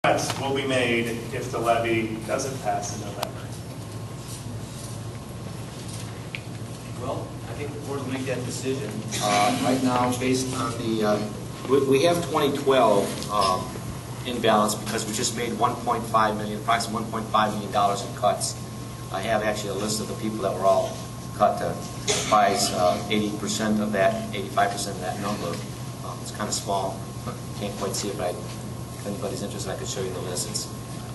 cuts will be made if the levy doesn't pass in November? Well, I think the board will make that decision. Right now, based on the, we have 2012 in balance because we just made $1.5 million, approximately $1.5 million in cuts. I have actually a list of the people that were all cut to comprise 80% of that, 85% of that number. It's kind of small. Can't quite see it, but if anybody's interested, I could show you the list. It's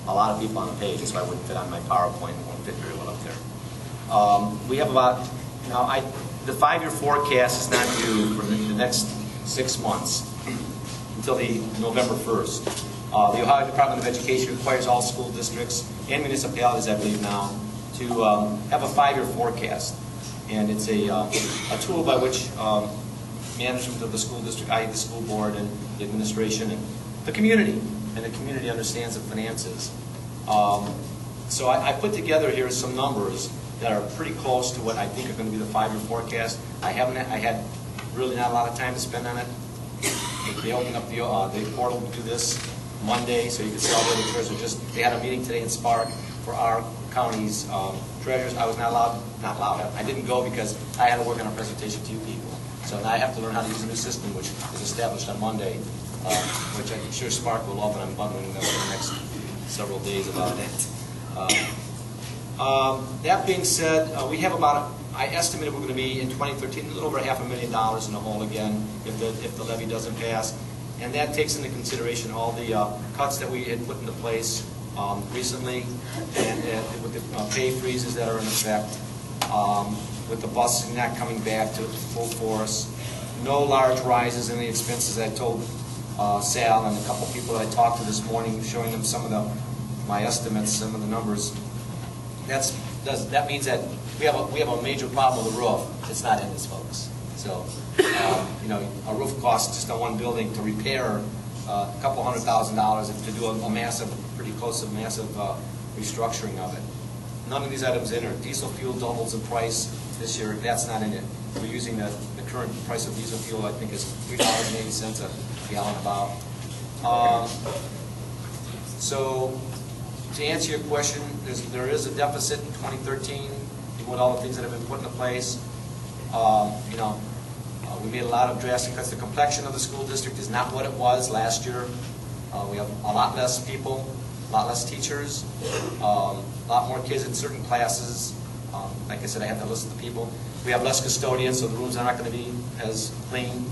a lot of people on the page, so I wouldn't fit on my PowerPoint. It won't fit very well up there. We have about, the 5-year forecast is not due for the next 6 months until the November 1st. The Ohio Department of Education requires all school districts and municipalities, I believe now, to have a 5-year forecast. And it's a tool by which management of the school district, i.e. the school board and the administration and the community understands the finances. So I put together here some numbers that are pretty close to what I think are going to be the 5-year forecast. I had really not a lot of time to spend on it. They opened up the portal to do this Monday, so you can see all the other treasurers. They had a meeting today in Spark for our county's treasurers. I was not allowed. I didn't go because I had to work on a presentation to you people. So now I have to learn how to use a new system, which is established on Monday, which I'm sure Spark will love, and I'm bundling them over the next several days about it. That being said, we have about, I estimated we're going to be in 2013 a little over $500,000 in the hole again if the levy doesn't pass. And that takes into consideration all the cuts that we had put into place recently, and with the pay freezes that are in effect, with the busing not coming back to full force, no large rises in the expenses. I told Sal and a couple people that I talked to this morning, showing them some of my estimates, some of the numbers. That means that we have a major problem with the roof. It's not in this, folks. So a roof costs just on one building to repair a couple $100,000 to do a massive, pretty close to massive restructuring of it. None of these items in there. Diesel fuel doubles in price this year. That's not in it. We're using the current price of diesel fuel, I think, is $3.80 a gallon about. So to answer your question, there is a deficit in 2013 with all the things that have been put into place. We made a lot of drastic cuts. The complexion of the school district is not what it was last year. We have a lot less people, a lot less teachers, a lot more kids in certain classes. Like I said, I have to list the people. We have less custodians, so the rooms are not going to be as clean.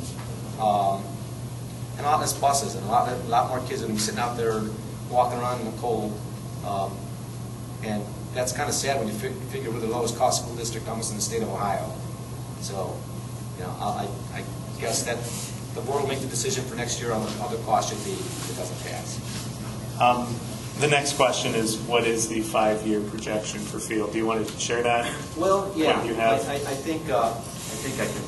And a lot less buses, and a lot more kids are going to be sitting out there walking around in the cold. And that's kind of sad when you figure we're the lowest cost school district almost in the state of Ohio. So, I guess that the board will make the decision for next year on what other costs should be if it doesn't pass. The next question is, what is the 5-year projection for field? Do you want to share that? Well, yeah. What you have? I think I can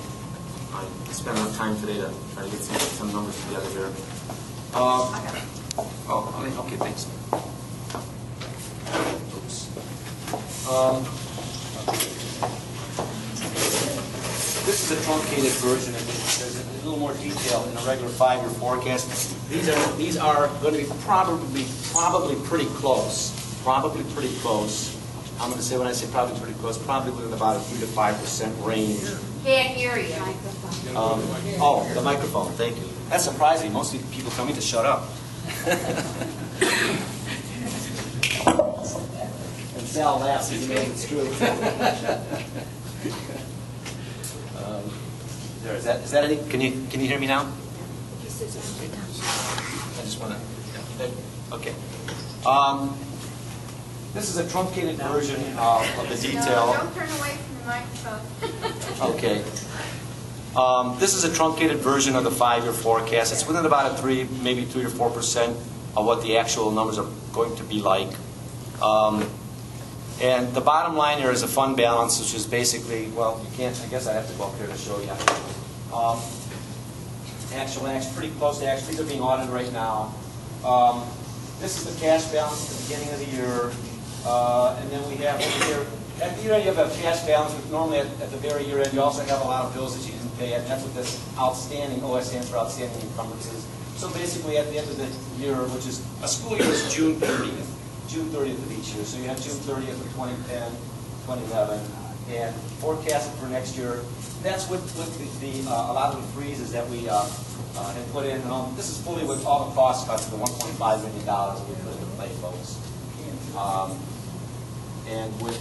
spend enough time today to try to get some numbers together here. Okay, thanks. Oops. This is a truncated version, and there's a little more detail in a regular 5-year forecast. These are going to be probably pretty close. Probably pretty close. I'm going to say, when I say probably pretty close, probably within about a 3 to 5% range. Can't hear you. Oh, the microphone. Thank you. That's surprising. Most people tell me to shut up. And Sal laughs because he knows it's true. Is that any? Can you hear me now? I just want to. Okay. This is a truncated version of the detail. No, don't turn away from the microphone. Okay. This is a truncated version of the 5-year forecast. It's within about maybe 3 or 4% of what the actual numbers are going to be like. And the bottom line here is a fund balance, which is basically, well, you can't, I guess I have to go up here to show you. Actual, pretty close to actual. These are being audited right now. This is the cash balance at the beginning of the year. And then we have over here, at the year end you have a cash balance, but normally at the very year end you also have a lot of bills that you didn't pay. And that's what this outstanding, OS stands for outstanding encumbrances. So basically, at the end of the year, which is, a school year is June 30th. June 30th of each year. So you have June 30th of 2010, 2011, and forecasted for next year. That's with a lot of the freezes that we have put in. This is fully with all the cost cuts, the $1.5 million that we put into play, folks. And with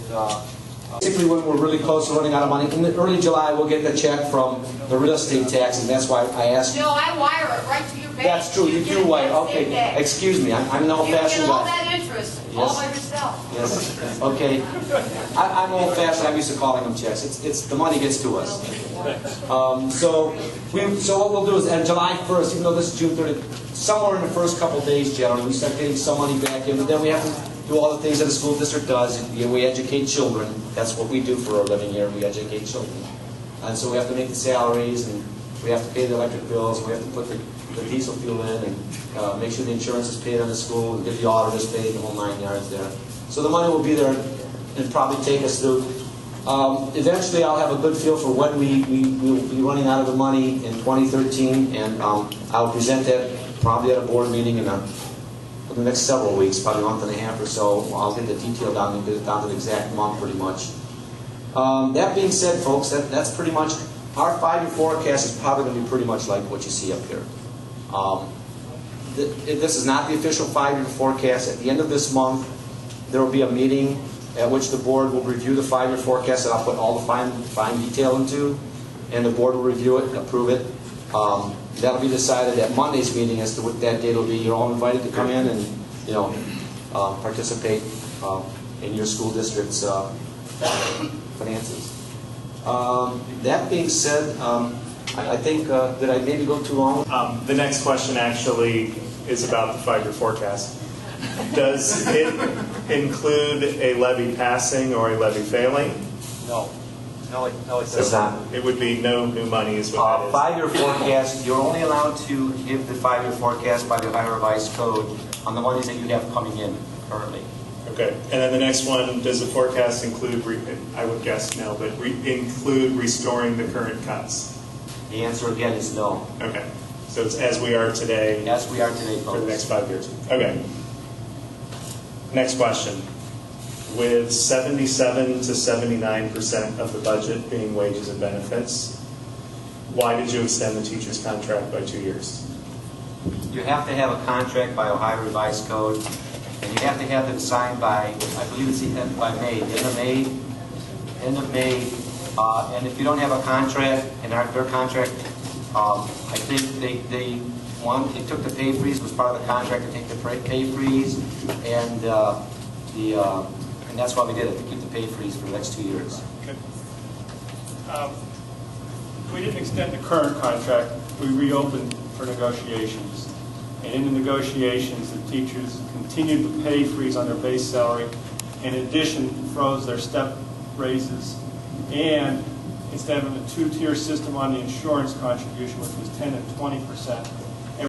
basically when we're really close to running out of money, in the early July we'll get the check from the real estate tax, and that's why I asked. No, I wire it right to your bank. That's true. You do wire. Okay. Excuse me. I'm an old-fashioned guy. You get all that interest all by yourself. Yes. Okay. I'm old-fashioned. I'm used to calling them checks. It's the money gets to us. So what we'll do is on July 1st, even though this is June 30th, somewhere in the first couple of days, generally, we start getting some money back in. But then we have to do all the things that a school district does. We educate children. That's what we do for a living here. We educate children. And so we have to make the salaries, and we have to pay the electric bills, and we have to put the diesel fuel in, and make sure the insurance is paid on the school, and get the auditors paid, the whole 9 yards there. So the money will be there and probably take us through. Eventually, I'll have a good feel for when we will be running out of the money in 2013, and I'll present that probably at a board meeting in the next several weeks, probably a month and a half or so. I'll get the detail down and get it down to the exact month pretty much. That being said, folks, that's pretty much, our 5-year forecast is probably going to be pretty much like what you see up here. This is not the official 5-year forecast. At the end of this month, there will be a meeting at which the board will review the 5-year forecast that I'll put all the fine detail into, and the board will review it and approve it. That'll be decided at Monday's meeting as to what that date will be. You're all invited to come in and participate in your school district's finances. That being said, I think, did I maybe go too long? The next question actually is about the 5-year forecast. Does it include a levy passing or a levy failing? No. No, it does not. It would be no new money is what that is. 5-year forecast, you're only allowed to give the 5-year forecast by the Ohio Revised Code on the monies that you have coming in currently. Okay. And then the next one, does the forecast include, I would guess no, but include restoring the current cuts? The answer again is no. Okay. So it's as we are today. As we are today, folks. For the next 5 years. Okay. Next question. With 77 to 79% of the budget being wages and benefits, why did you extend the teacher's contract by 2 years? You have to have a contract by Ohio Revised Code, and you have to have them signed by, I believe it's by May, end of May. And if you don't have a contract, and their contract, I think they took the pay freeze, was part of the contract to take the pay freeze, and that's why we did it, to keep the pay freeze for the next 2 years. Okay. We didn't extend the current contract. We reopened for negotiations. And in the negotiations, the teachers continued the pay freeze on their base salary. In addition, froze their step raises. And instead of a 2-tier system on the insurance contribution, which was 10% and 20%,